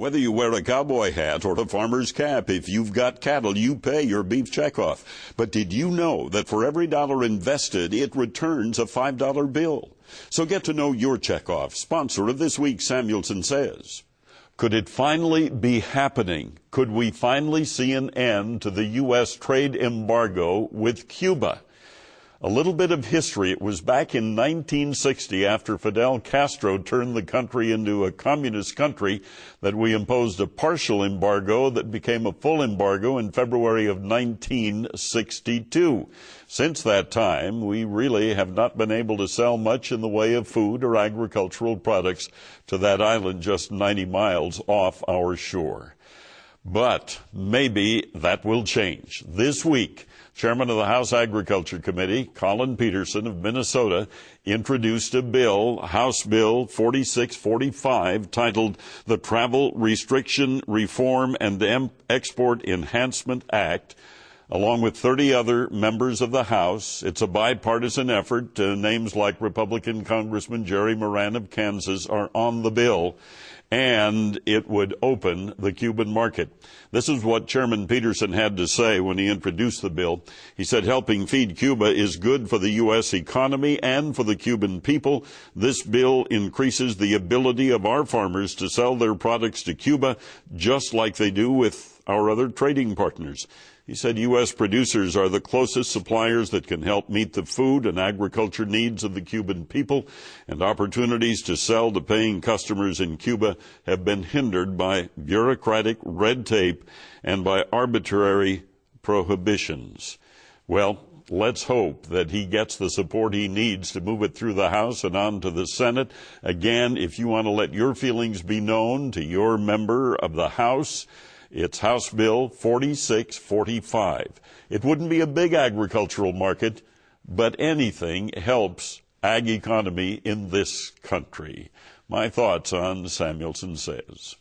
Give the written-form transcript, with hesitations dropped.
Whether you wear a cowboy hat or a farmer's cap, if you've got cattle, you pay your beef checkoff. But did you know that for every dollar invested, it returns a $5 bill? So get to know your checkoff. Sponsor of this week's Samuelson Sez. Could it finally be happening? Could we finally see an end to the U.S. trade embargo with Cuba? A little bit of history. It was back in 1960, after Fidel Castro turned the country into a communist country, that we imposed a partial embargo that became a full embargo in February of 1962. Since that time, we really have not been able to sell much in the way of food or agricultural products to that island just 90 miles off our shore. But maybe that will change. This week, Chairman of the House Agriculture Committee, Collin Peterson of Minnesota, introduced a bill, House Bill 4645, titled the Travel Restriction Reform and Export Enhancement Act, along with 30 other members of the House. It's a bipartisan effort. Names like Republican Congressman Jerry Moran of Kansas are on the bill, and it would open the Cuban market. This is what Chairman Peterson had to say when he introduced the bill. He said, helping feed Cuba is good for the U.S. economy and for the Cuban people. This bill increases the ability of our farmers to sell their products to Cuba, just like they do with our other trading partners. He said U.S. producers are the closest suppliers that can help meet the food and agriculture needs of the Cuban people, and opportunities to sell to paying customers in Cuba have been hindered by bureaucratic red tape and by arbitrary prohibitions. Well, let's hope that he gets the support he needs to move it through the House and on to the Senate. Again, if you want to let your feelings be known to your member of the House, it's House Bill 4645. It wouldn't be a big agricultural market, but anything helps ag economy in this country. My thoughts on Samuelson Sez.